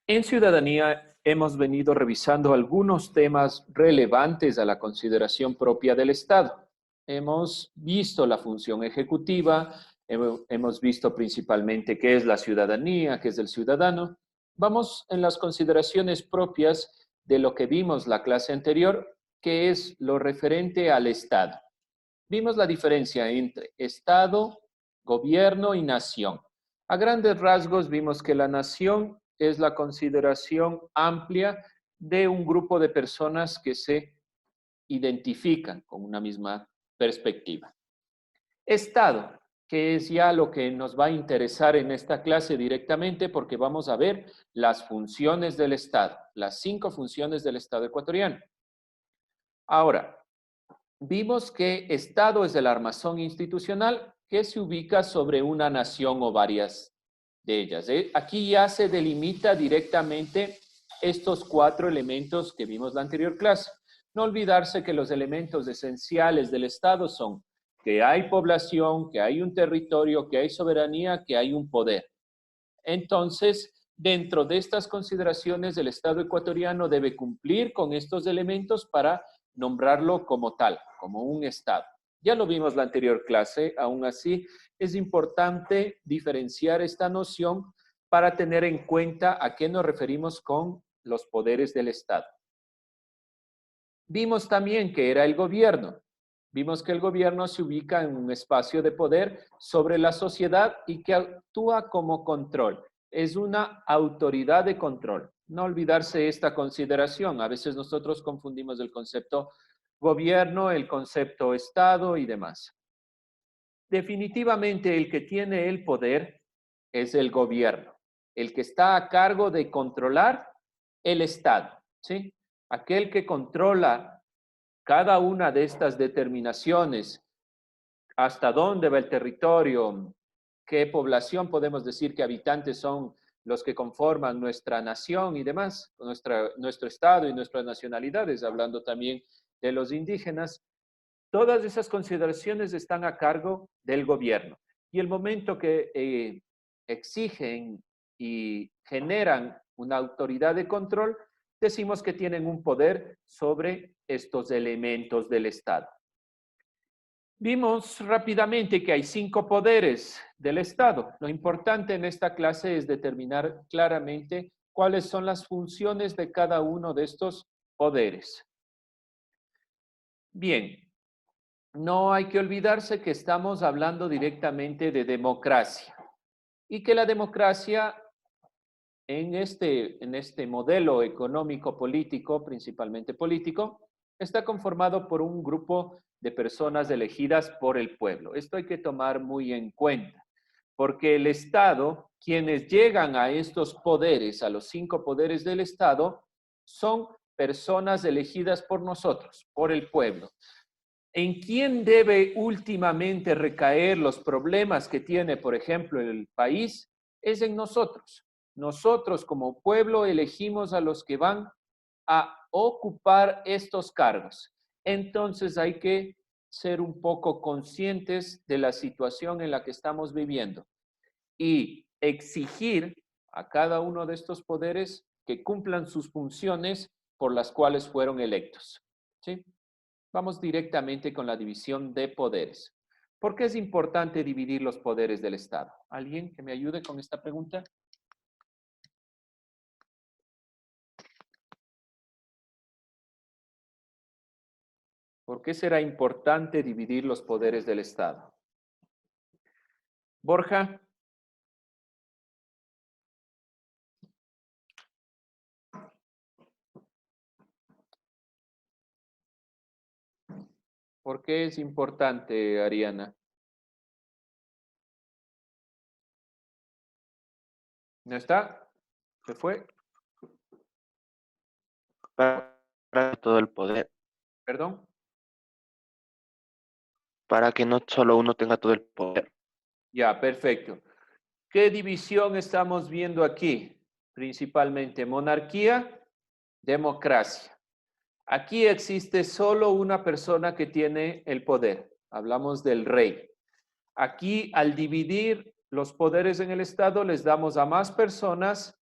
En Ciudadanía hemos venido revisando algunos temas relevantes a la consideración propia del Estado. Hemos visto la función ejecutiva, hemos visto principalmente qué es la ciudadanía, qué es el ciudadano. Vamos en las consideraciones propias de lo que vimos la clase anterior, que es lo referente al Estado. Vimos la diferencia entre Estado, gobierno y nación. A grandes rasgos vimos que la nación es la consideración amplia de un grupo de personas que se identifican con una misma perspectiva. Estado, que es ya lo que nos va a interesar en esta clase directamente porque vamos a ver las funciones del Estado, las 5 funciones del Estado ecuatoriano. Ahora, vimos que Estado es el armazón institucional que se ubica sobre una nación o varias de ellas. Aquí ya se delimita directamente estos 4 elementos que vimos la anterior clase. No olvidarse que los elementos esenciales del Estado son que hay población, que hay un territorio, que hay soberanía, que hay un poder. Entonces, dentro de estas consideraciones, el Estado ecuatoriano debe cumplir con estos elementos para nombrarlo como tal, como un Estado. Ya lo vimos la anterior clase, aún así es importante diferenciar esta noción para tener en cuenta a qué nos referimos con los poderes del Estado. Vimos también que era el gobierno. Vimos que el gobierno se ubica en un espacio de poder sobre la sociedad y que actúa como control. Es una autoridad de control. No olvidarse esta consideración. A veces nosotros confundimos el concepto gobierno, el concepto Estado y demás. Definitivamente el que tiene el poder es el gobierno, el que está a cargo de controlar el Estado, ¿sí? Aquel que controla cada una de estas determinaciones, hasta dónde va el territorio, qué población podemos decir que habitantes son los que conforman nuestra nación y demás, nuestro Estado y nuestras nacionalidades, hablando también de los indígenas. Todas esas consideraciones están a cargo del gobierno. Y el momento que exigen y generan una autoridad de control, decimos que tienen un poder sobre estos elementos del Estado. Vimos rápidamente que hay 5 poderes del Estado. Lo importante en esta clase es determinar claramente cuáles son las funciones de cada uno de estos poderes. Bien, no hay que olvidarse que estamos hablando directamente de democracia y que la democracia en este modelo económico político, principalmente político, está conformado por un grupo de personas elegidas por el pueblo. Esto hay que tomar muy en cuenta, porque el Estado, quienes llegan a estos poderes, a los 5 poderes del Estado, son personas elegidas por nosotros, por el pueblo. ¿En quién debe últimamente recaer los problemas que tiene, por ejemplo, el país? Es en nosotros. Nosotros como pueblo elegimos a los que van a ocupar estos cargos. Entonces hay que ser un poco conscientes de la situación en la que estamos viviendo y exigir a cada uno de estos poderes que cumplan sus funciones por las cuales fueron electos. ¿Sí? Vamos directamente con la división de poderes. ¿Por qué es importante dividir los poderes del Estado? ¿Alguien que me ayude con esta pregunta? ¿Por qué será importante dividir los poderes del Estado? Borja. ¿Por qué es importante, Ariana? ¿No está? ¿Se fue? Para todo el poder, ¿Perdón? para que no solo uno tenga todo el poder. Ya, perfecto. ¿Qué división estamos viendo aquí? Principalmente monarquía, democracia. Aquí existe solo una persona que tiene el poder. Hablamos del rey. Aquí, al dividir los poderes en el Estado, les damos a más personas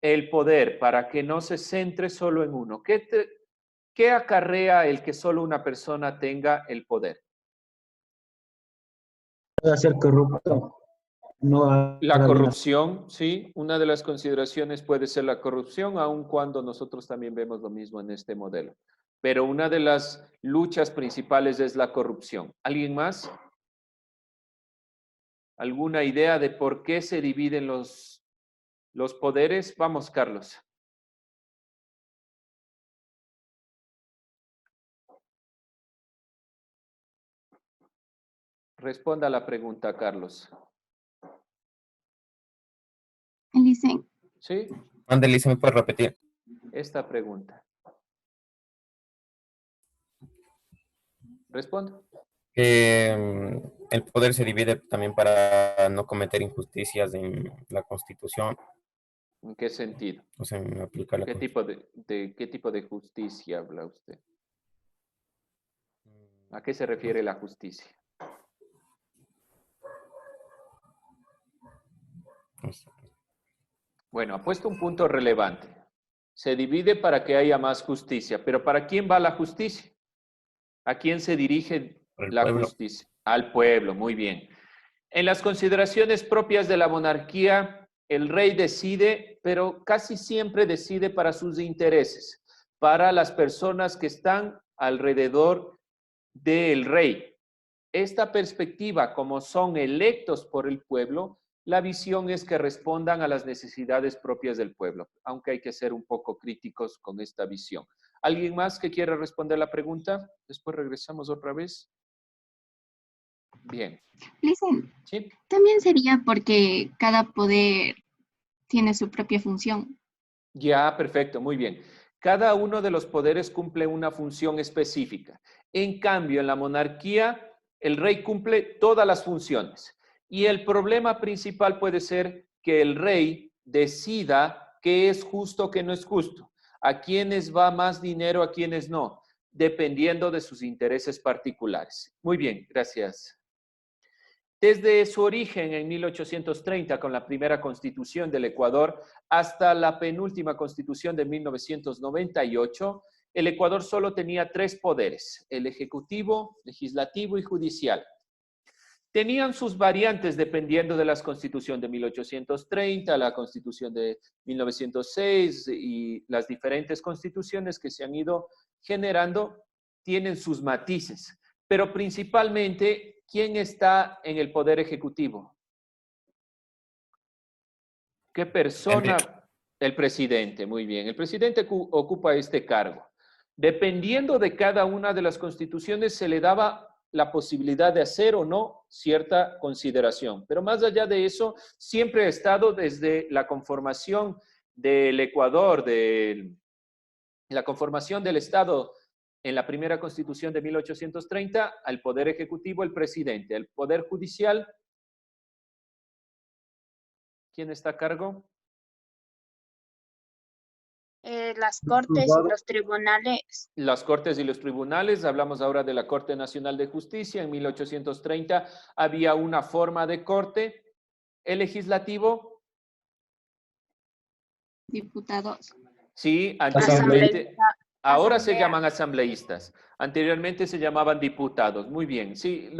el poder para que no se centre solo en uno. ¿Qué acarrea el que solo una persona tenga el poder? Puede ser corrupto, no La hará bien las corrupción, sí, una de las consideraciones puede ser la corrupción, aun cuando nosotros también vemos lo mismo en este modelo. Pero una de las luchas principales es la corrupción. ¿Alguien más? ¿Alguna idea de por qué se dividen los poderes? Vamos, Carlos. Responda a la pregunta, Carlos. Dicen, ¿Sí? Ándale, ¿se me puede repetir? Esta pregunta. Responda. Que el poder se divide también para no cometer injusticias en la Constitución, ¿En qué sentido? o sea, en aplicar la ¿Qué Constitución. qué tipo de justicia habla usted? ¿A qué se refiere la justicia? Bueno, ha puesto un punto relevante. Se divide para que haya más justicia, pero ¿para quién va la justicia? ¿A quién se dirige Por el la pueblo. justicia? Al pueblo, muy bien. En las consideraciones propias de la monarquía, el rey decide, pero casi siempre decide para sus intereses, para las personas que están alrededor del rey. Esta perspectiva, como son electos por el pueblo, la visión es que respondan a las necesidades propias del pueblo, aunque hay que ser un poco críticos con esta visión. ¿Alguien más que quiera responder la pregunta? Después regresamos otra vez. Bien. dicen, ¿Sí? también sería porque cada poder tiene su propia función. Ya, perfecto, muy bien. Cada uno de los poderes cumple una función específica. En cambio, en la monarquía, el rey cumple todas las funciones. Y el problema principal puede ser que el rey decida qué es justo, qué no es justo, a quiénes va más dinero, a quiénes no, dependiendo de sus intereses particulares. Muy bien, gracias. Desde su origen en 1830 con la primera constitución del Ecuador hasta la penúltima constitución de 1998, el Ecuador solo tenía tres poderes, el ejecutivo, legislativo y judicial. Tenían sus variantes dependiendo de la constitución de 1830, la constitución de 1906 y las diferentes constituciones que se han ido generando tienen sus matices, pero principalmente, ¿quién está en el poder ejecutivo? ¿Qué persona? El presidente, muy bien. El presidente ocupa este cargo. Dependiendo de cada una de las constituciones, se le daba la posibilidad de hacer o no cierta consideración. Pero más allá de eso, siempre ha estado desde la conformación del Ecuador, de la conformación del Estado en la primera constitución de 1830, al poder ejecutivo, el presidente, el poder judicial. ¿Quién está a cargo? Las cortes y los tribunales. Las cortes y los tribunales, hablamos ahora de la Corte Nacional de Justicia, en 1830 había una forma de corte, el legislativo, Diputados. sí, asambleístas. anteriormente, ahora se Asamblea. llaman asambleístas, anteriormente se llamaban diputados, muy bien, sí,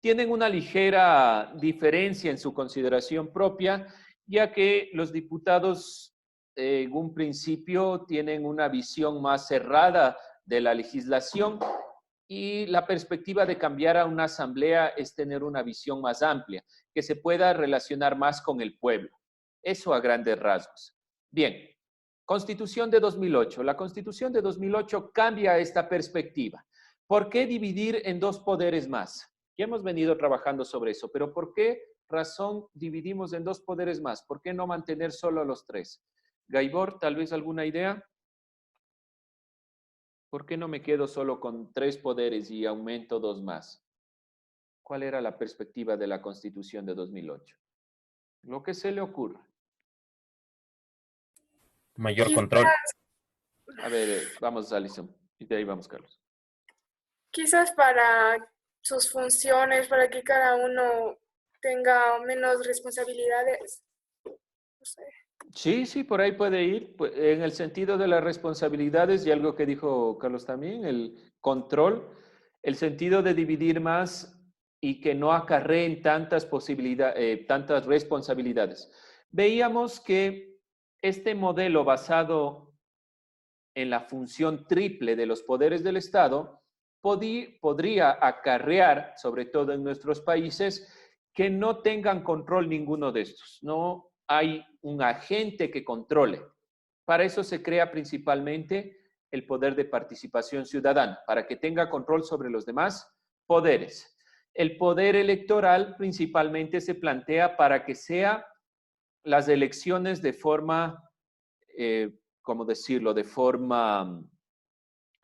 tienen una ligera diferencia en su consideración propia, ya que los diputados en un principio tienen una visión más cerrada de la legislación y la perspectiva de cambiar a una asamblea es tener una visión más amplia, que se pueda relacionar más con el pueblo. Eso a grandes rasgos. Bien, Constitución de 2008. La Constitución de 2008 cambia esta perspectiva. ¿Por qué dividir en dos poderes más? Ya hemos venido trabajando sobre eso, pero ¿por qué razón dividimos en dos poderes más? ¿Por qué no mantener solo los tres? Gaibor, tal vez alguna idea. ¿Por qué no me quedo solo con tres poderes y aumento dos más? ¿Cuál era la perspectiva de la Constitución de 2008? Lo que se le ocurra. Mayor Quizás, control. A ver, vamos, Alison. Y de ahí vamos, Carlos. quizás para sus funciones, para que cada uno tenga menos responsabilidades. No sé. Sí, sí, por ahí puede ir. En el sentido de las responsabilidades y algo que dijo Carlos también, el control, el sentido de dividir más y que no acarreen tantas posibilidades, tantas responsabilidades. Veíamos que este modelo basado en la función triple de los poderes del Estado podría acarrear, sobre todo en nuestros países, que no tengan control ninguno de estos. No hay un agente que controle. Para eso se crea principalmente el poder de participación ciudadana, para que tenga control sobre los demás poderes. El poder electoral principalmente se plantea para que sea las elecciones de forma, ¿cómo decirlo?, de forma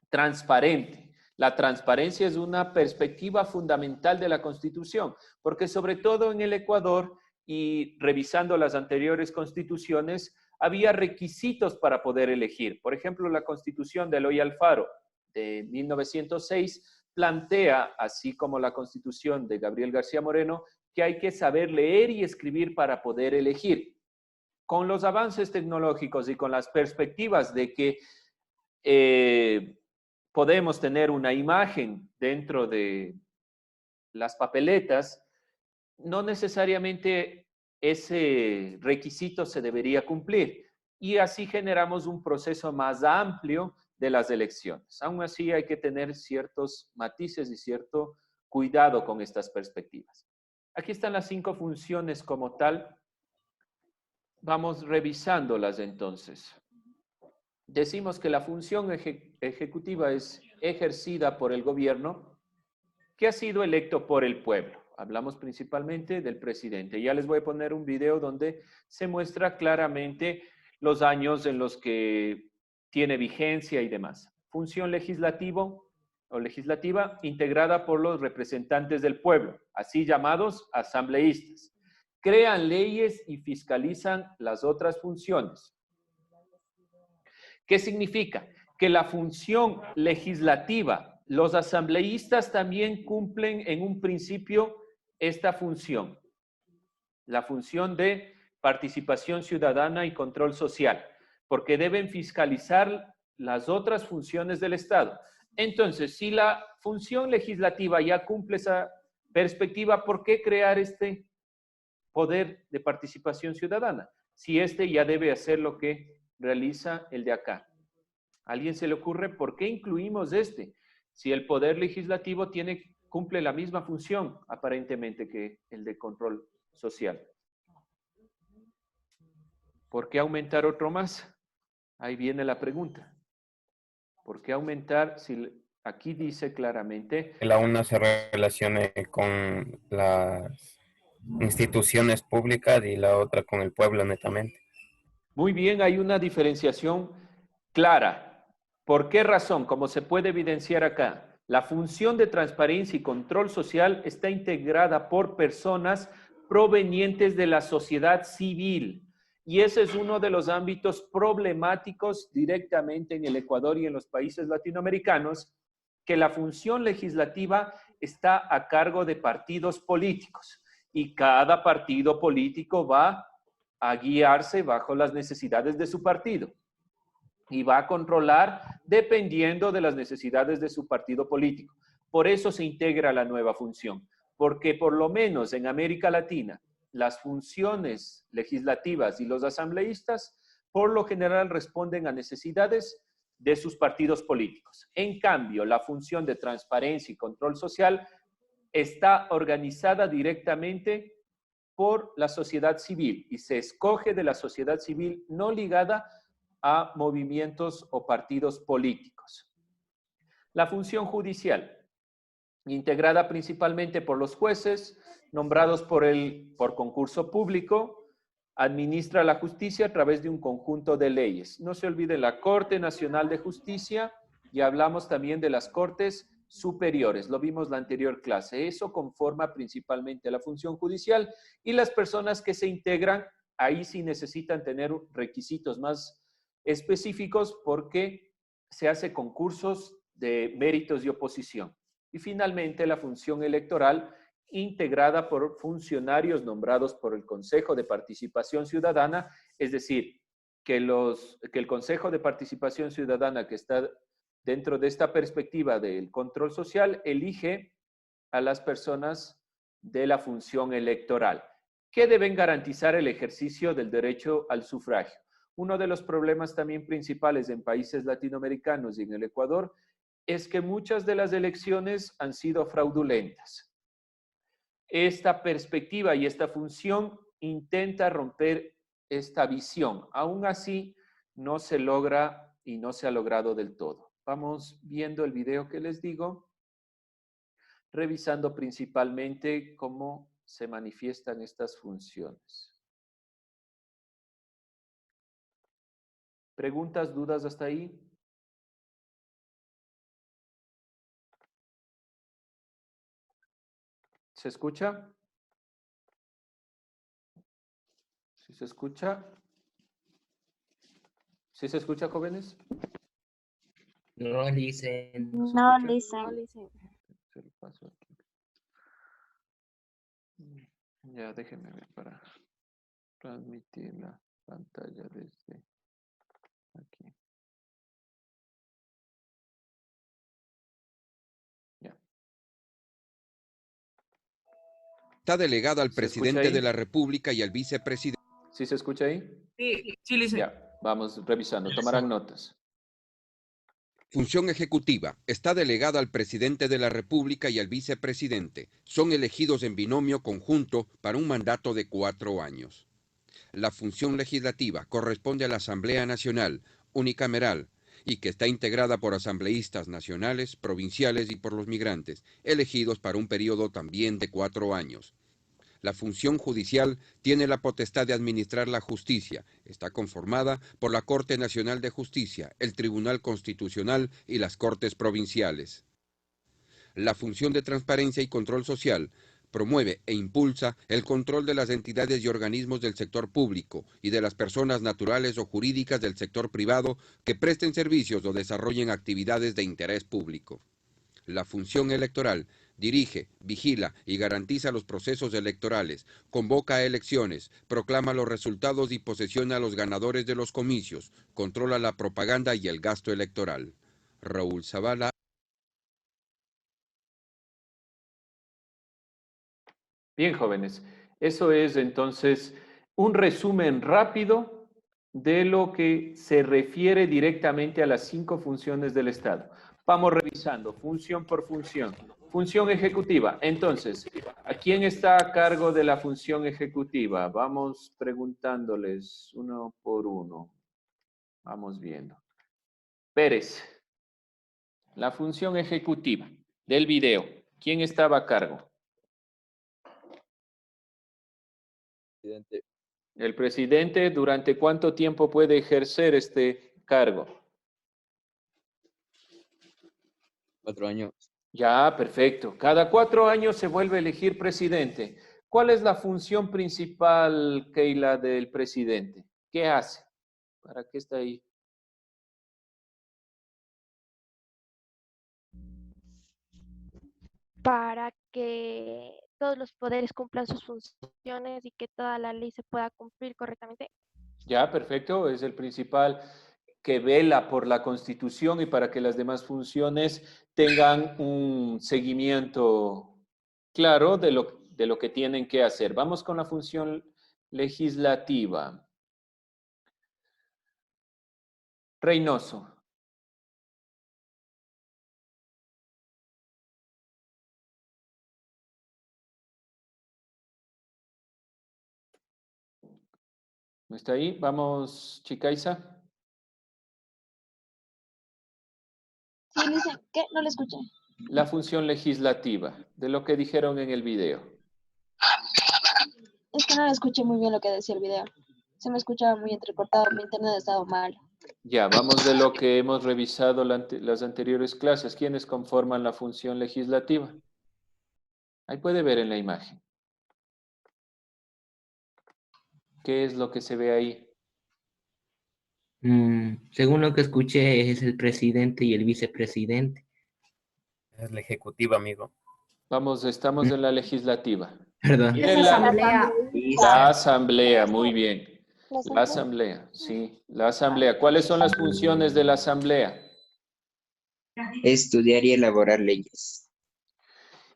transparente. La transparencia es una perspectiva fundamental de la Constitución, porque sobre todo en el Ecuador y revisando las anteriores constituciones, había requisitos para poder elegir. Por ejemplo, la Constitución de Eloy Alfaro de 1906 plantea, así como la Constitución de Gabriel García Moreno, que hay que saber leer y escribir para poder elegir. Con los avances tecnológicos y con las perspectivas de que podemos tener una imagen dentro de las papeletas, no necesariamente ese requisito se debería cumplir. Y así generamos un proceso más amplio de las elecciones. Aún así hay que tener ciertos matices y cierto cuidado con estas perspectivas. Aquí están las 5 funciones como tal. Vamos revisándolas entonces. Decimos que la función ejecutiva es ejercida por el gobierno que ha sido electo por el pueblo. Hablamos principalmente del presidente. Ya les voy a poner un video donde se muestra claramente los años en los que tiene vigencia y demás. Función legislativa integrada por los representantes del pueblo, así llamados asambleístas. Crean leyes y fiscalizan las otras funciones. ¿Qué significa? Que la función legislativa, los asambleístas también cumplen en un principio esta función, la función de participación ciudadana y control social, porque deben fiscalizar las otras funciones del Estado. Entonces, si la función legislativa ya cumple esa perspectiva, ¿por qué crear este poder de participación ciudadana? Si este ya debe hacer lo que realiza el de acá. ¿A alguien se le ocurre por qué incluimos este? Si el poder legislativo cumple la misma función, aparentemente, que el de control social. ¿Por qué aumentar otro más? Ahí viene la pregunta. ¿Por qué aumentar si aquí dice claramente Que la una se relacione con las instituciones públicas y la otra con el pueblo netamente? Muy bien, hay una diferenciación clara. ¿Por qué razón? Como se puede evidenciar acá, la función de transparencia y control social está integrada por personas provenientes de la sociedad civil. Y ese es uno de los ámbitos problemáticos directamente en el Ecuador y en los países latinoamericanos, que la función legislativa está a cargo de partidos políticos y cada partido político va a guiarse bajo las necesidades de su partido y va a controlar dependiendo de las necesidades de su partido político. Por eso se integra la nueva función, porque por lo menos en América Latina, las funciones legislativas y los asambleístas por lo general responden a necesidades de sus partidos políticos. En cambio, la función de transparencia y control social está organizada directamente por la sociedad civil y se escoge de la sociedad civil no ligada a movimientos o partidos políticos. La función judicial, integrada principalmente por los jueces, nombrados por concurso público, administra la justicia a través de un conjunto de leyes. No se olvide la Corte Nacional de Justicia y hablamos también de las Cortes superiores, lo vimos la anterior clase. Eso conforma principalmente la función judicial y las personas que se integran, ahí sí necesitan tener requisitos más específicos porque se hace concursos de méritos y oposición. Y finalmente la función electoral integrada por funcionarios nombrados por el Consejo de Participación Ciudadana, es decir, que el Consejo de Participación Ciudadana, que está dentro de esta perspectiva del control social, elige a las personas de la función electoral, que deben garantizar el ejercicio del derecho al sufragio. Uno de los problemas también principales en países latinoamericanos y en el Ecuador es que muchas de las elecciones han sido fraudulentas. Esta perspectiva y esta función intenta romper esta visión. Aún así, no se logra y no se ha logrado del todo. Vamos viendo el video que les digo, revisando principalmente cómo se manifiestan estas funciones. ¿Preguntas, dudas hasta ahí? ¿Se escucha? ¿Sí se escucha? ¿Sí se escucha, jóvenes? No, listen. No, listen. Se lo paso aquí. Ya, déjenme ver para transmitir la pantalla desde aquí. Ya. Está delegado al ¿Se escucha presidente ahí? de la República y al vicepresidente. ¿Sí se escucha ahí? Sí, listen. Ya, vamos revisando. Tomarán notas. Función ejecutiva. Está delegado al presidente de la República y al vicepresidente. Son elegidos en binomio conjunto para un mandato de 4 años. La función legislativa corresponde a la Asamblea Nacional, unicameral, y que está integrada por asambleístas nacionales, provinciales y por los migrantes, elegidos para un periodo también de 4 años. La función judicial tiene la potestad de administrar la justicia. Está conformada por la Corte Nacional de Justicia, el Tribunal Constitucional y las Cortes Provinciales. La función de transparencia y control social promueve e impulsa el control de las entidades y organismos del sector público y de las personas naturales o jurídicas del sector privado que presten servicios o desarrollen actividades de interés público. La función electoral dirige, vigila y garantiza los procesos electorales, convoca a elecciones, proclama los resultados y posesiona a los ganadores de los comicios, controla la propaganda y el gasto electoral. Raúl Zavala. Bien, jóvenes. Eso es entonces un resumen rápido de lo que se refiere directamente a las 5 funciones del Estado. Vamos revisando función por función. Función ejecutiva. Entonces, ¿a quién está a cargo de la función ejecutiva? Vamos preguntándoles uno por uno. Vamos viendo. Pérez, la función ejecutiva del video. ¿Quién estaba a cargo? Presidente. El presidente, ¿durante cuánto tiempo puede ejercer este cargo? 4 años. Ya, perfecto. Cada 4 años se vuelve a elegir presidente. ¿Cuál es la función principal, Keila, del presidente? ¿Qué hace? ¿Para qué está ahí? Para que todos los poderes cumplan sus funciones y que toda la ley se pueda cumplir correctamente. Ya, perfecto. Es el principal que vela por la Constitución y para que las demás funciones tengan un seguimiento claro de lo que tienen que hacer. Vamos con la función legislativa. Reynoso. ¿No está ahí? Vamos, Chicaiza. Sí, dicen, ¿qué? No le escuché. La función legislativa, de lo que dijeron en el video. Es que no le escuché muy bien lo que decía el video. Se me escuchaba muy entrecortado, mi internet ha estado mal. Ya, vamos de lo que hemos revisado las anteriores clases. ¿Quiénes conforman la función legislativa? Ahí puede ver en la imagen. ¿Qué es lo que se ve ahí? Según lo que escuché, es el presidente y el vicepresidente. Es la ejecutiva, amigo. Vamos, estamos en la legislativa. Perdón. Miren la asamblea, muy bien. La asamblea, sí. La asamblea. ¿Cuáles son las funciones de la asamblea? Estudiar y elaborar leyes.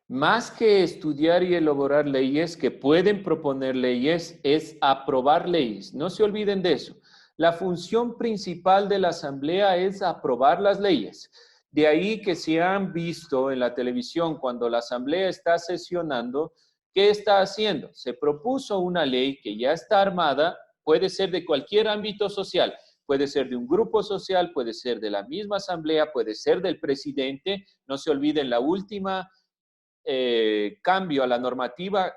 Más que estudiar y elaborar leyes, que pueden proponer leyes, es aprobar leyes. No se olviden de eso. La función principal de la asamblea es aprobar las leyes. De ahí que se han visto en la televisión cuando la asamblea está sesionando, ¿qué está haciendo? Se propuso una ley que ya está armada, puede ser de cualquier ámbito social, puede ser de un grupo social, puede ser de la misma asamblea, puede ser del presidente. No se olviden, la última cambio a la normativa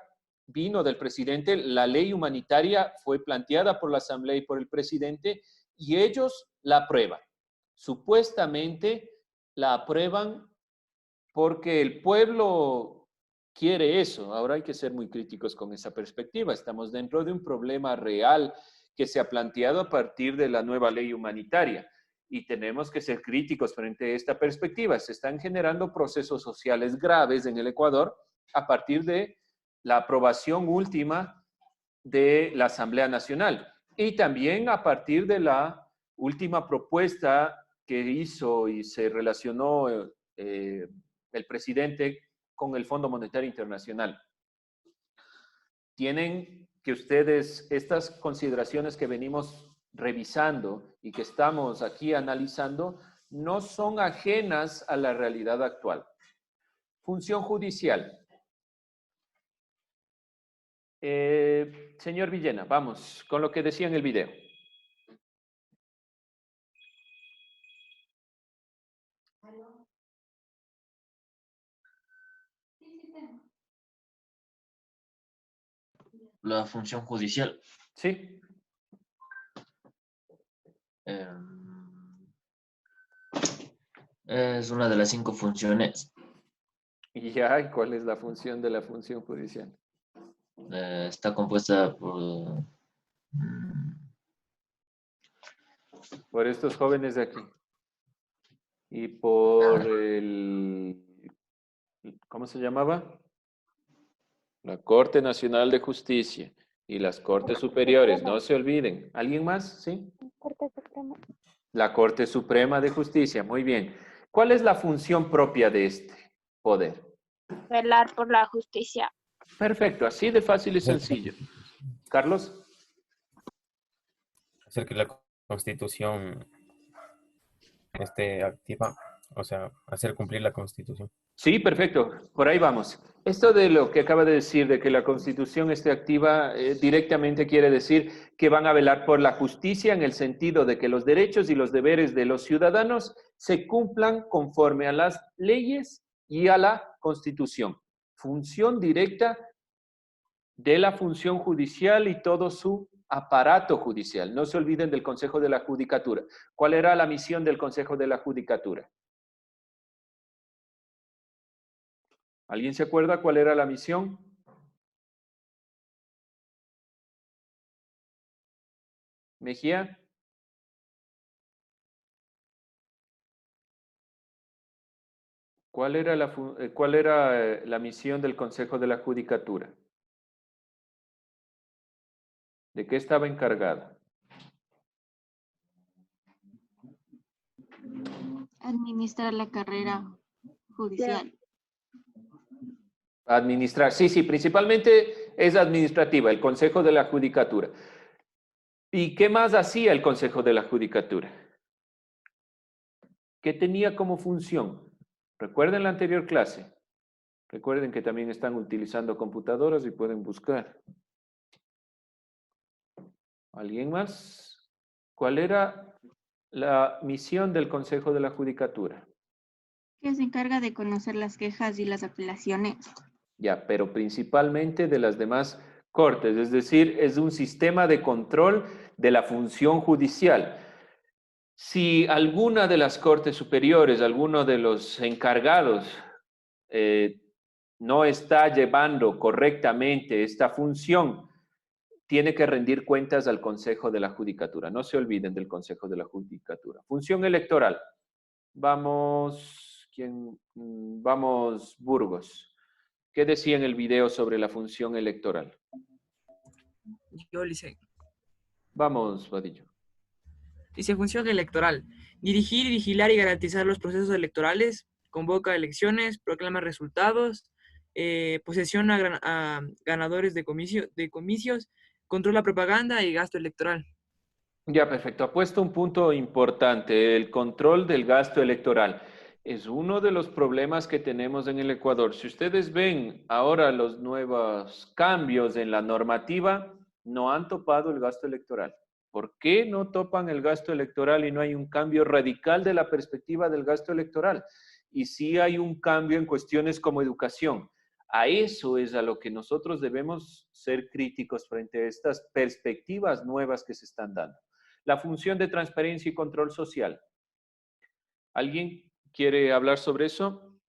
vino del presidente. La ley humanitaria fue planteada por la asamblea y por el presidente y ellos la aprueban. Supuestamente la aprueban porque el pueblo quiere eso. Ahora hay que ser muy críticos con esa perspectiva. Estamos dentro de un problema real que se ha planteado a partir de la nueva ley humanitaria. Y tenemos que ser críticos frente a esta perspectiva. Se están generando procesos sociales graves en el Ecuador a partir de la aprobación última de la Asamblea Nacional y también a partir de la última propuesta que hizo y se relacionó el presidente con el Fondo Monetario Internacional. Tienen que ustedes, estas consideraciones que venimos revisando y que estamos aquí analizando, no son ajenas a la realidad actual. Función judicial. Señor Villena, vamos con lo que decía en el video. La función judicial. Sí. Es una de las 5 funciones. ¿Y ya? ¿Cuál es la función de la función judicial? Está compuesta por estos jóvenes de aquí. Y por el... ¿Cómo se llamaba? La Corte Nacional de Justicia y las Cortes Superiores. No se olviden. ¿Alguien más? ¿Sí? Corte Suprema. La Corte Suprema de Justicia. Muy bien. ¿Cuál es la función propia de este poder? Velar por la justicia. Perfecto. Así de fácil y sencillo. Carlos. Hacer que la Constitución esté activa, o sea, hacer cumplir la Constitución. Sí, perfecto. Por ahí vamos. Esto de lo que acaba de decir, de que la Constitución esté activa, directamente quiere decir que van a velar por la justicia en el sentido de que los derechos y los deberes de los ciudadanos se cumplan conforme a las leyes y a la Constitución. Función directa de la función judicial y todo su aparato judicial. No se olviden del Consejo de la Judicatura. ¿Cuál era la misión del Consejo de la Judicatura? ¿Alguien se acuerda cuál era la misión? Mejía. ¿Cuál era la misión del Consejo de la Judicatura? ¿De qué estaba encargada? Administrar la carrera judicial. Administrar, sí, principalmente es administrativa, el Consejo de la Judicatura. ¿Y qué más hacía el Consejo de la Judicatura? ¿Qué tenía como función? Recuerden la anterior clase. Recuerden que también están utilizando computadoras y pueden buscar. ¿Alguien más? ¿Cuál era la misión del Consejo de la Judicatura? Que se encarga de conocer las quejas y las apelaciones. Ya, pero principalmente de las demás cortes, es decir, es un sistema de control de la función judicial. Si alguna de las cortes superiores, alguno de los encargados no está llevando correctamente esta función, tiene que rendir cuentas al Consejo de la Judicatura. No se olviden del Consejo de la Judicatura. Función electoral. Vamos, Vamos, Burgos. ¿Qué decía en el video sobre la función electoral? Yo le hice. Vamos, Vadillo. Dice función electoral. Dirigir, vigilar y garantizar los procesos electorales, convoca elecciones, proclama resultados, posesiona a ganadores de comicios, controla propaganda y gasto electoral. Ya, perfecto. Ha puesto un punto importante, el control del gasto electoral. Es uno de los problemas que tenemos en el Ecuador. Si ustedes ven ahora los nuevos cambios en la normativa, no han topado el gasto electoral. ¿Por qué no topan el gasto electoral y no hay un cambio radical de la perspectiva del gasto electoral? Y sí hay un cambio en cuestiones como educación. A eso es a lo que nosotros debemos ser críticos frente a estas perspectivas nuevas que se están dando. La función de transparencia y control social. ¿Alguien quiere hablar sobre eso?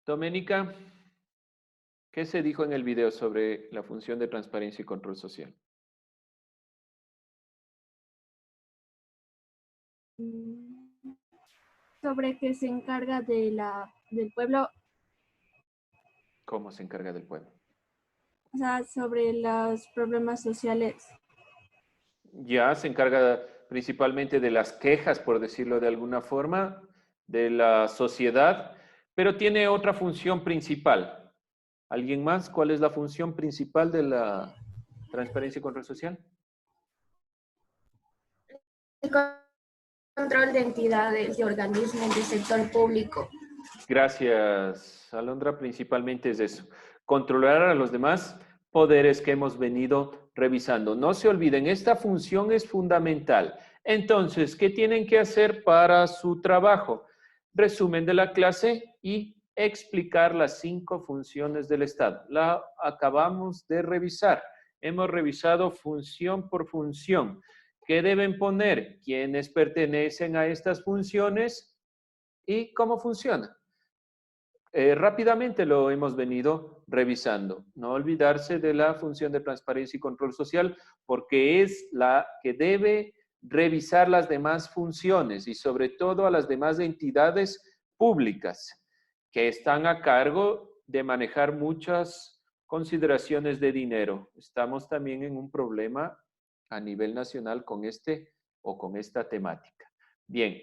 Doménica, ¿qué se dijo en el video sobre la función de transparencia y control social? Sobre que se encarga del pueblo, ¿Cómo se encarga del pueblo? o sea, sobre los problemas sociales. Ya se encarga principalmente de las quejas, por decirlo de alguna forma, de la sociedad, pero tiene otra función principal. ¿Alguien más? ¿Cuál es la función principal de la transparencia y control social? El control de entidades y organismos del sector público. Gracias, Alondra. Principalmente es eso. Controlar a los demás poderes que hemos venido revisando. No se olviden, esta función es fundamental. Entonces, ¿qué tienen que hacer para su trabajo? Resumen de la clase y explicar las 5 funciones del Estado. La acabamos de revisar. Hemos revisado función por función. ¿Qué deben poner? ¿Quiénes pertenecen a estas funciones? ¿Y cómo funciona? Rápidamente lo hemos venido revisando. No olvidarse de la función de transparencia y control social porque es la que debe revisar las demás funciones y sobre todo a las demás entidades públicas que están a cargo de manejar muchas consideraciones de dinero. Estamos también en un problema a nivel nacional con este o con esta temática. Bien,